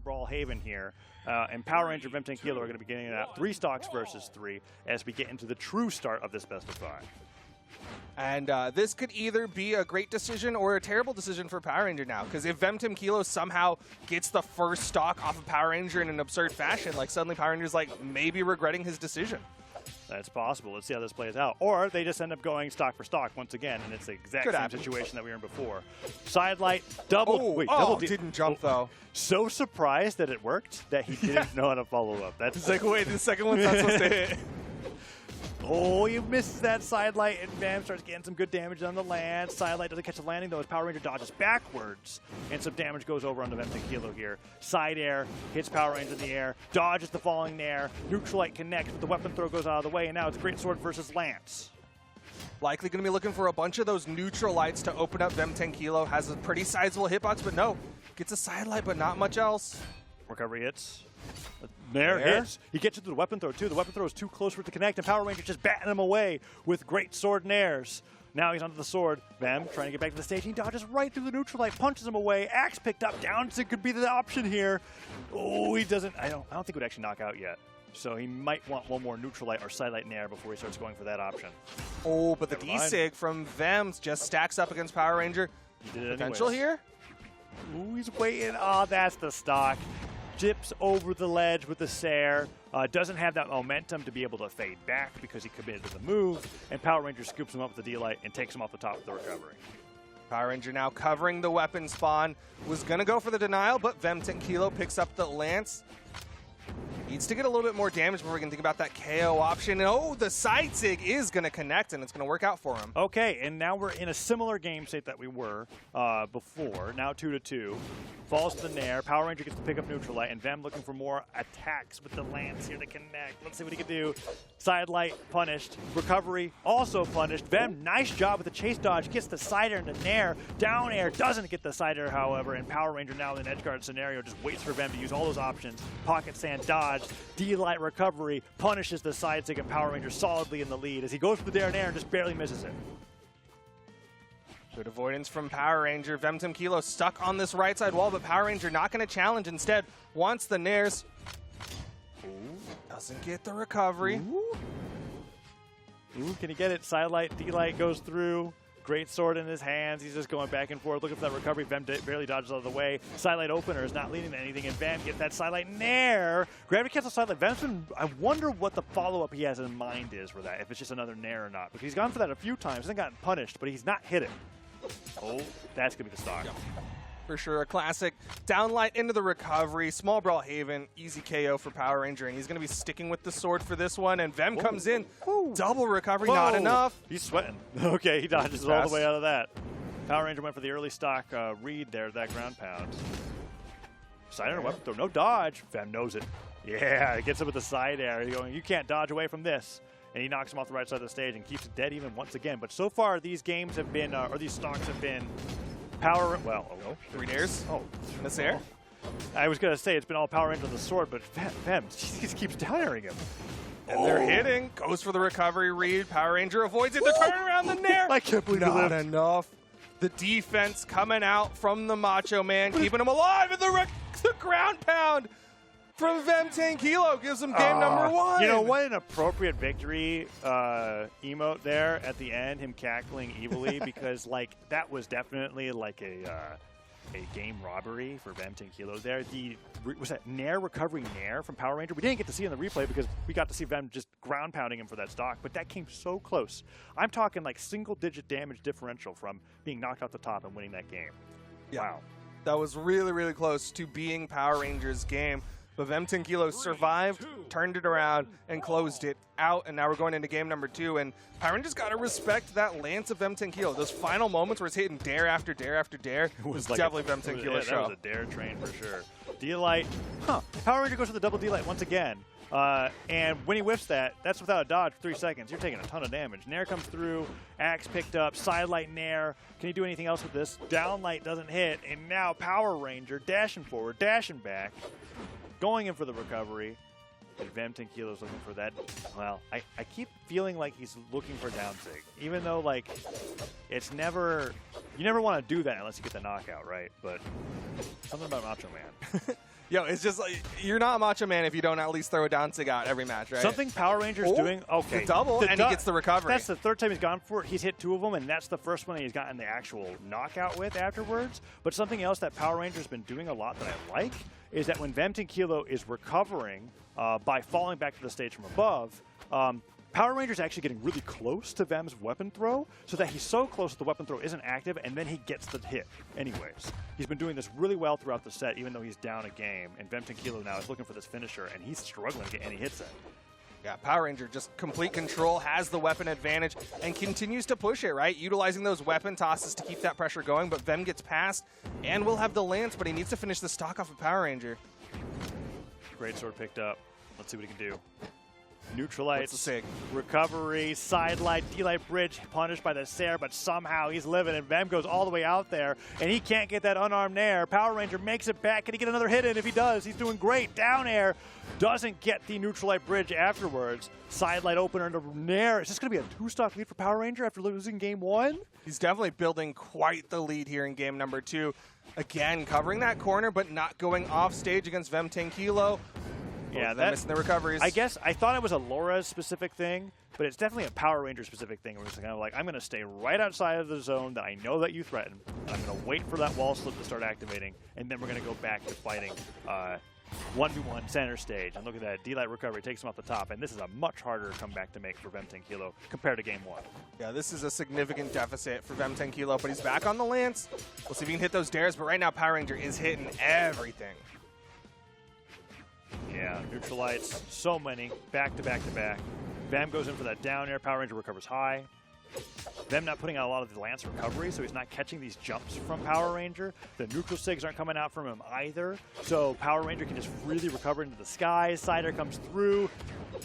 Brawlhalla here. And Power Ranger V3m T4nquilo are going to be getting it out 3 stocks versus 3 as we get into the true start of this best of 5. And this could either be a great decision or a terrible decision for Power Ranger now, because if V3m T4nquilo somehow gets the first stock off of Power Ranger in an absurd fashion, like suddenly Power Ranger's like maybe regretting his decision. That's possible. Let's see how this plays out. Or they just end up going stock for stock once again, and it's the exact same situation that we were in before. Sidelight, double. Didn't jump though. So surprised that it worked that he didn't know how to follow up. That's like, wait, the second one's not supposed to hit. Oh, he misses that sidelight, and Vam starts getting some good damage on the land. Sidelight doesn't catch the landing, though, as Power Ranger dodges backwards, and some damage goes over onto V3m T4nquilo here. Side air, hits Power Ranger in the air, dodges the falling nair, Neutralite connects, but the weapon throw goes out of the way, and now it's Great Sword versus Lance. Likely going to be looking for a bunch of those Neutralites to open up V3m T4nquilo. Has a pretty sizable hitbox, but no. Gets a sidelight, but not much else. Recovery hits. Nair hits. He gets into the weapon throw, too. The weapon throw is too close for it to connect, and Power Ranger just batting him away with Great Sword nairs. Now he's onto the sword. Vam trying to get back to the stage. He dodges right through the Neutralite, punches him away. Axe picked up. Downsig could be the option here. Oh, he doesn't. I don't think it would actually knock out yet. So he might want one more Neutralite or Sidelight Nair before he starts going for that option. Oh, but the D-Sig from Vem just stacks up against Power Ranger. He did it Potential here? Ooh, he's waiting. Oh, that's the stock. Dips over the ledge with the Sair. Doesn't have that momentum to be able to fade back because he committed to the move. And Power Ranger scoops him up with the D-Light and takes him off the top with the recovery. Power Ranger now covering the weapon spawn. Was going to go for the denial, but V3m T4nquilo picks up the Lance. Needs to get a little bit more damage before we can think about that KO option. Oh, the side sig is going to connect, and it's going to work out for him. Okay, and now we're in a similar game state that we were before. Now 2-2. Falls to the Nair. Power Ranger gets to pick up Neutralite, and Vem looking for more attacks with the Lance here to connect. Let's see what he can do. Sidelight punished. Recovery also punished. Vem, nice job with the chase dodge. Gets the side air into Nair. Down air doesn't get the side air, however, and Power Ranger now in an edge guard scenario just waits for Vem to use all those options. Pocket sand dodge. D-Light recovery, punishes the side stick, and Power Ranger solidly in the lead as he goes for the Dare and Air and just barely misses it. Good avoidance from Power Ranger. V3m T4nquilo stuck on this right side wall, but Power Ranger not going to challenge. Instead, wants the Nairs. Doesn't get the recovery. Ooh, can he get it? Sidelight, D-Light goes through. Great Sword in his hands. He's just going back and forth, looking for that recovery. Vem barely dodges out of the way. Sidelight opener is not leading to anything, and Vem gets that Sidelight Nair. Gravity cancel Sidelight. Vem's been, I wonder what the follow-up he has in mind is for that, if it's just another Nair or not. Because he's gone for that a few times, hasn't gotten punished, but he's not hit it. Oh, that's going to be the stock. For sure, a classic. Downlight into the recovery. Small Brawlhalla, easy KO for Power Ranger, and he's going to be sticking with the sword for this one. And Vem comes in, double recovery, not enough. He's sweating. Okay, he dodges all the way out of that. Power Ranger went for the early stock read there, that ground pound. Side air weapon throw, no dodge. Vem knows it. Yeah, he gets him with the side air. He's going, you can't dodge away from this. And he knocks him off the right side of the stage and keeps it dead even once again. But so far, these games have been, or these stocks have been Power, well, 3 Nairs. Oh, miss air. I was going to say it's been all Power Ranger on the sword, but Vem just keeps down airing him. And they're hitting. Goes for the recovery read. Power Ranger avoids it. The turn around the Nair. I can't believe not enough. The defense coming out from the Macho Man, keeping him alive. And the ground pound from V3m T4nquilo gives him game number 1. You know, what an appropriate victory emote there at the end, him cackling evilly, because like that was definitely like a game robbery for V3m T4nquilo there. Was that Nair recovery Nair from Power Ranger? We didn't get to see in the replay because we got to see Vem just ground pounding him for that stock, but that came so close. I'm talking like single-digit damage differential from being knocked off the top and winning that game. Yeah. Wow. That was really, really close to being Power Ranger's game. But V3m T4nquilo survived, turned it around, and closed it out. And now we're going into game number 2. And Power Rangers got to respect that lance of V3m T4nquilo. Those final moments where it's hitting dare after dare after dare. It was like definitely V3m T4nquilo show. That was a dare train for sure. D-Light. Power Ranger goes for the double D-Light once again. And when he whiffs that, that's without a dodge for 3 seconds. You're taking a ton of damage. Nair comes through. Axe picked up. Sidelight Nair. Can he do anything else with this? Downlight doesn't hit. And now Power Ranger dashing forward, dashing back. Going in for the recovery, and V3m T4nquilo is looking for that. Well, I keep feeling like he's looking for downsig, even though like it's never, you never want to do that unless you get the knockout, right? But something about Macho Man. Yo, it's just like, you're not a Macho Man if you don't at least throw a down sig out every match, right? Something Power Rangers doing, okay. The double, and he gets the recovery. That's the third time he's gone for it. He's hit 2 of them, and that's the first one he's gotten the actual knockout with afterwards. But something else that Power Rangers been doing a lot that I like is that when V3m T4nquilo is recovering by falling back to the stage from above, Power Ranger's actually getting really close to Vem's weapon throw, so that he's so close that the weapon throw isn't active, and then he gets the hit anyways. He's been doing this really well throughout the set, even though he's down a game, and V3m T4nquilo now is looking for this finisher, and he's struggling to get any hits in. Yeah, Power Ranger just complete control, has the weapon advantage, and continues to push it, right? Utilizing those weapon tosses to keep that pressure going, but Vem gets past, and will have the lance, but he needs to finish the stock off of Power Ranger. Great sword picked up. Let's see what he can do. Neutralites, sig? Recovery, side light, D-light bridge, punished by the Sair, but somehow he's living, and Vem goes all the way out there, and he can't get that unarmed nair. Power Ranger makes it back. Can he get another hit in? If he does, he's doing great. Down air, doesn't get the neutralite bridge afterwards. Side light opener into nair. Is this going to be a 2-stock lead for Power Ranger after losing game 1? He's definitely building quite the lead here in game number 2. Again, covering that corner, but not going off stage against V3m T4nquilo. Yeah, that's missing the recoveries. I guess I thought it was a Laura's specific thing, but it's definitely a Power Ranger specific thing. Where it's kind of like, I'm going to stay right outside of the zone that I know that you threaten. I'm going to wait for that wall slip to start activating, and then we're going to go back to fighting 1v1 center stage. And look at that, D-Light recovery takes him off the top, and this is a much harder comeback to make for V3m T4nquilo compared to game 1. Yeah, this is a significant deficit for V3m T4nquilo, but he's back on the lance. We'll see if he can hit those dares, but right now Power Ranger is hitting everything. Yeah, neutralites, so many, back to back to back. Vem goes in for that down air, Power Ranger recovers high. Vem not putting out a lot of the lance recovery, so he's not catching these jumps from Power Ranger. The neutral sigs aren't coming out from him either, so Power Ranger can just really recover into the skies. Sider comes through.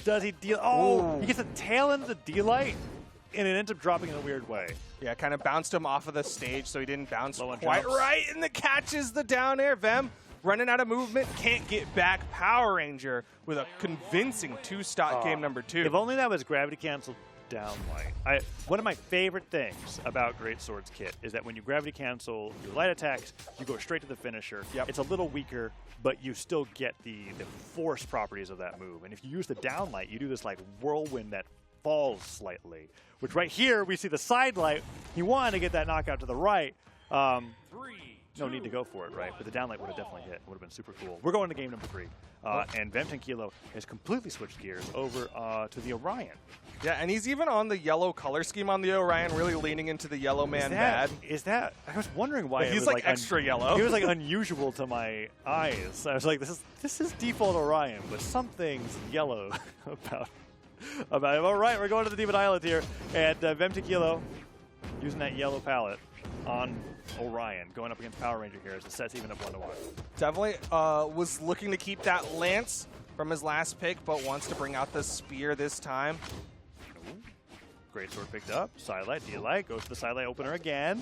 Does he deal? Oh, he gets a tail into the D-Light, and it ends up dropping in a weird way. Yeah, kind of bounced him off of the stage, so he didn't bounce Low on quite jumps. right, and the catch is the down air. Vem running out of movement, can't get back. Power Ranger with a convincing 2-stock game number 2. If only that was gravity canceled down light. One of my favorite things about Great Swords Kit is that when you gravity cancel your light attacks, you go straight to the finisher. Yep. It's a little weaker, but you still get the force properties of that move. And if you use the down light, you do this like whirlwind that falls slightly, which right here we see the side light. He wanted to get that knockout to the right. No need to go for it, right? But the downlight would have definitely hit. It would have been super cool. We're going to game number 3. And V3m T4nquilo has completely switched gears over to the Orion. Yeah, and he's even on the yellow color scheme on the Orion, really leaning into the yellow man bad. Is that? I was wondering why He's it was like extra yellow. It was like unusual to my eyes. I was like, this is default Orion, but something's yellow about him. All right, we're going to the Demon Island here, and V3m T4nquilo using that yellow palette on Orion, going up against Power Ranger here as the set's even up 1-1. Definitely was looking to keep that lance from his last pick, but wants to bring out the spear this time. Ooh. Great sword picked up. Sidelight, D-Light, goes to the sidelight opener again.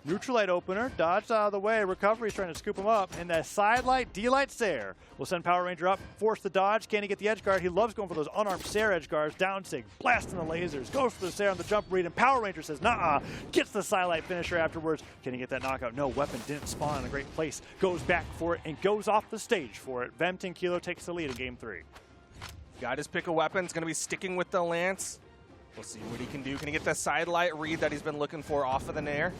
Neutralite opener, dodged out of the way. Recovery's trying to scoop him up. And that sidelight, D-Light Sair will send Power Ranger up, force the dodge. Can he get the edge guard? He loves going for those unarmed Sair edge guards. Down sig, blasting the lasers, goes for the Sair on the jump read, and Power Ranger says, nah, gets the sidelight finisher afterwards. Can he get that knockout? No, weapon didn't spawn in a great place. Goes back for it and goes off the stage for it. V3m T4nquilo takes the lead in game 3. Got his pick of weapons, going to be sticking with the lance. We'll see what he can do. Can he get the sidelight read that he's been looking for off of the nair?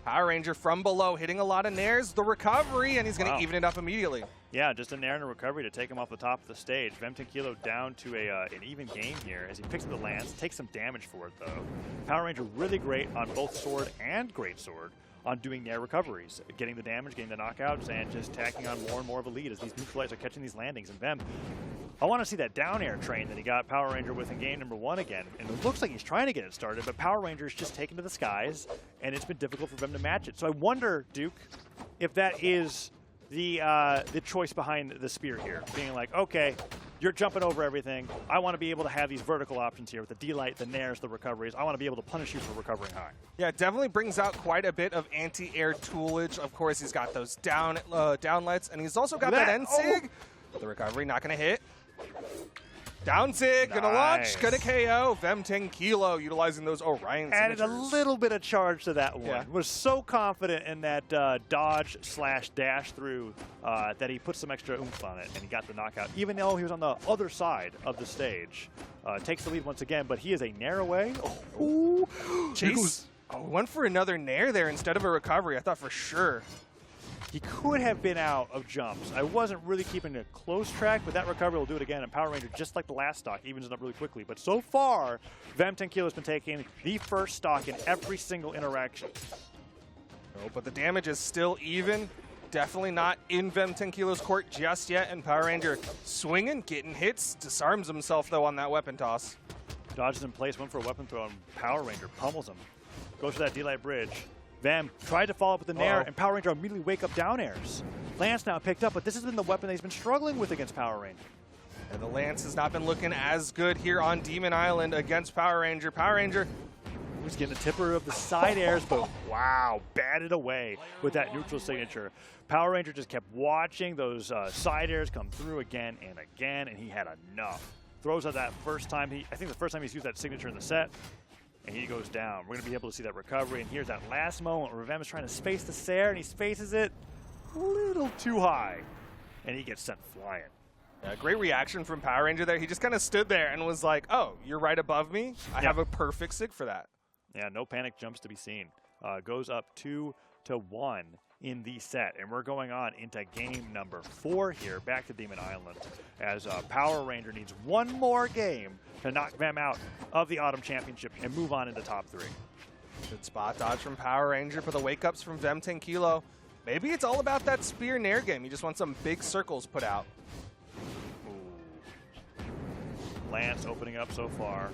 Power Ranger from below, hitting a lot of nairs. The recovery, and he's going to even it up immediately. Yeah, just a nair and a recovery to take him off the top of the stage. V3m T4nquilo down to an even game here as he picks up the lance, takes some damage for it, though. Power Ranger really great on both sword and great sword on doing nair recoveries, getting the damage, getting the knockouts, and just tacking on more and more of a lead as these neutralites are catching these landings. And Vem, I want to see that down air train that he got Power Ranger with in game number 1 again. And it looks like he's trying to get it started, but Power Ranger's just taken to the skies, and it's been difficult for them to match it. So I wonder, Duke, if that is the choice behind the spear here, being like, okay, you're jumping over everything. I want to be able to have these vertical options here with the D-Light, the nairs, the recoveries. I want to be able to punish you for recovering high. Yeah, it definitely brings out quite a bit of anti-air toolage. Of course, he's got those downlights, and he's also got that end sig. The recovery not going to hit. Down sig, gonna Nice. launch, gonna KO. V3m T4nquilo utilizing those Orion Added a signatures. little bit of charge to that one. Yeah. Was so confident in that dodge/dash through that he put some extra oomph on it and he got the knockout, even though he was on the other side of the stage. Takes the lead once again, but he is a nair away. Oh, Chase went for another nair there instead of a recovery. I thought for sure. He could have been out of jumps. I wasn't really keeping a close track, but that recovery will do it again. And Power Ranger, just like the last stock, evens it up really quickly. But so far, V3m T4nquilo has been taking the first stock in every single interaction. Oh, but the damage is still even. Definitely not in V3m T4nquilo's court just yet. And Power Ranger swinging, getting hits, disarms himself though on that weapon toss. Dodges in place, went for a weapon throw, and Power Ranger pummels him. Goes for that D-Light bridge. V3m tried to follow up with the nair, and Power Ranger immediately wake up down airs. Lance now picked up, but this has been the weapon that he's been struggling with against Power Ranger. And the Lance has not been looking as good here on Demon Island against Power Ranger. Power Ranger was getting a tipper of the side airs, but wow, batted away with that neutral signature. Power Ranger just kept watching those side airs come through again and again, and he had enough. Throws out that first time, I think the first time he's used that signature in the set, and he goes down. We're going to be able to see that recovery, and here's that last moment where V3m is trying to space the Sair, and he spaces it a little too high, and he gets sent flying. Yeah, great reaction from Power Ranger there. He just kind of stood there and was like, oh, you're right above me? I have a perfect sig for that. Yeah, no panic jumps to be seen. Goes up 2-1 in the set, and we're going on into game number 4 here, back to Demon Island, as Power Ranger needs one more game to knock them out of the Autumn Championship and move on into top 3. Good spot dodge from Power Ranger, but the wake-ups from V3m T4nquilo. Maybe it's all about that spear nair game. You just want some big circles put out. Ooh. Lance opening up so far.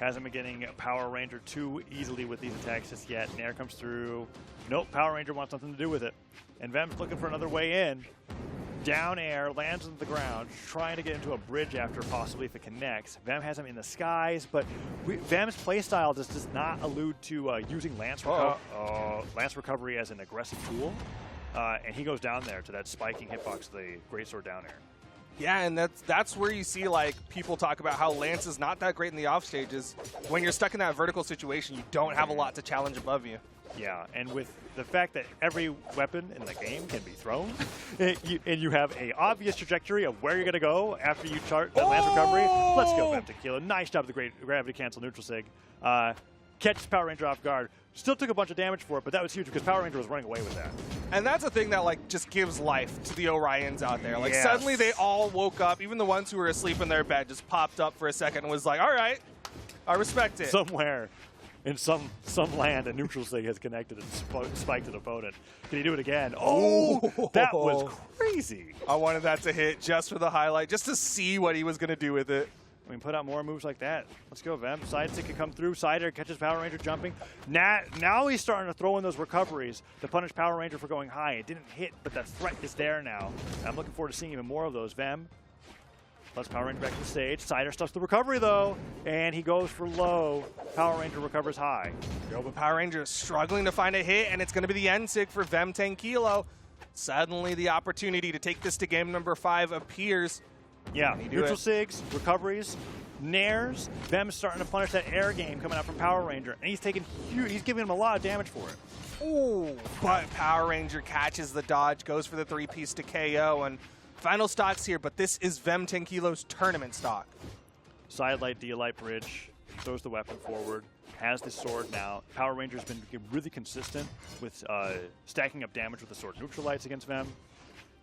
Hasn't been getting Power Ranger too easily with these attacks just yet. Nair comes through. Nope, Power Ranger wants something to do with it. And V3m's looking for another way in. Down air, lands on the ground, trying to get into a bridge after possibly if it connects. V3m has him in the skies, but V3m's playstyle just does not allude to using Lance recovery as an aggressive tool. And he goes down there to that spiking hitbox, the Greatsword down air. Yeah, and that's where you see like people talk about how Lance is not that great in the off stages. When you're stuck in that vertical situation, you don't have a lot to challenge above you. Yeah, and with the fact that every weapon in the game can be thrown, and you have a obvious trajectory of where you're going to go after you chart that Lance recovery, let's go V3m T4nquilo. Nice job with the great gravity cancel neutral sig. Catches Power Ranger off guard. Still took a bunch of damage for it, but that was huge because Power Ranger was running away with that. And that's a thing that like just gives life to the Orions out there. Like suddenly they all woke up, even the ones who were asleep in their bed just popped up for a second and was like, all right, I respect it. Somewhere in some land, a neutral sig has connected and spiked an opponent. Can he do it again? Oh, that was crazy. I wanted that to hit just for the highlight, just to see what he was going to do with it. I mean, put out more moves like that. Let's go, V3m. Side stick can come through. Side air catches Power Ranger jumping. Now he's starting to throw in those recoveries to punish Power Ranger for going high. It didn't hit, but that threat is there now. And I'm looking forward to seeing even more of those. V3m lets Power Ranger back to the stage. Side air stuffs the recovery, though. And he goes for low. Power Ranger recovers high. Yo, but Power Ranger is struggling to find a hit, and it's going to be the end sig for V3m T4nquilo. Suddenly, the opportunity to take this to game number 5 appears. Yeah, neutral sigs, recoveries, nairs. V3m's starting to punish that air game coming out from Power Ranger, and he's giving him a lot of damage for it. Ooh, but Power Ranger catches the dodge, goes for the 3-piece to KO, and final stocks here, but this is V3m T4nquilo's tournament stock. Side light, D-light bridge, throws the weapon forward, has the sword now. Power Ranger's been really consistent with stacking up damage with the sword neutralites against V3m.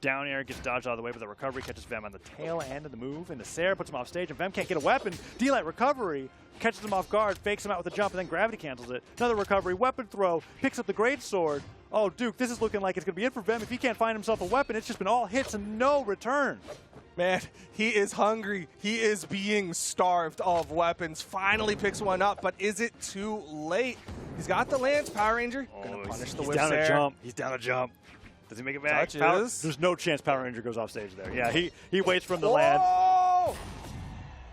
Down air gets dodged out of the way, but the recovery catches V3m on the tail end of the move, and the Sair puts him off stage, and V3m can't get a weapon. D-light recovery, catches him off guard, fakes him out with a jump, and then gravity cancels it. Another recovery, weapon throw, picks up the great sword. Oh, Duke, this is looking like it's going to be it for V3m. If he can't find himself a weapon, it's just been all hits and no return. Man, he is hungry. He is being starved of weapons. Finally picks one up, but is it too late? He's got the Lance, Power Ranger. Gonna punish the whip down there. a jump. He's down a jump. Does he make it back? There's no chance Power Ranger goes off stage there. Yeah, he waits for him to land.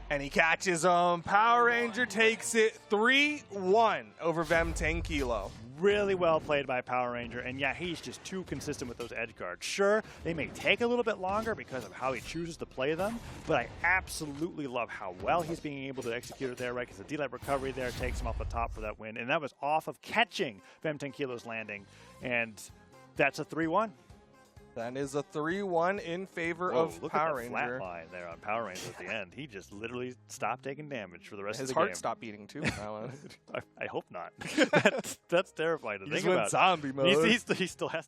And he catches him. Power Ranger takes it 3-1 over V3m T4nquilo. really well played by Power Ranger, and yeah, he's just too consistent with those edge guards. Sure, they may take a little bit longer because of how he chooses to play them, but I absolutely love how well he's being able to execute it there, right? Because the D-Light recovery there takes him off the top for that win, and that was off of catching V3m T4nquilo's landing, and that's a 3-1. That is a 3-1 in favor Whoa, of look Power at the Ranger. flat line there on Power Ranger at the end. He just literally stopped taking damage for the rest of His the heart game. stopped beating too. That one. I hope not. That's terrifying to He think just went about. zombie mode. He still has to.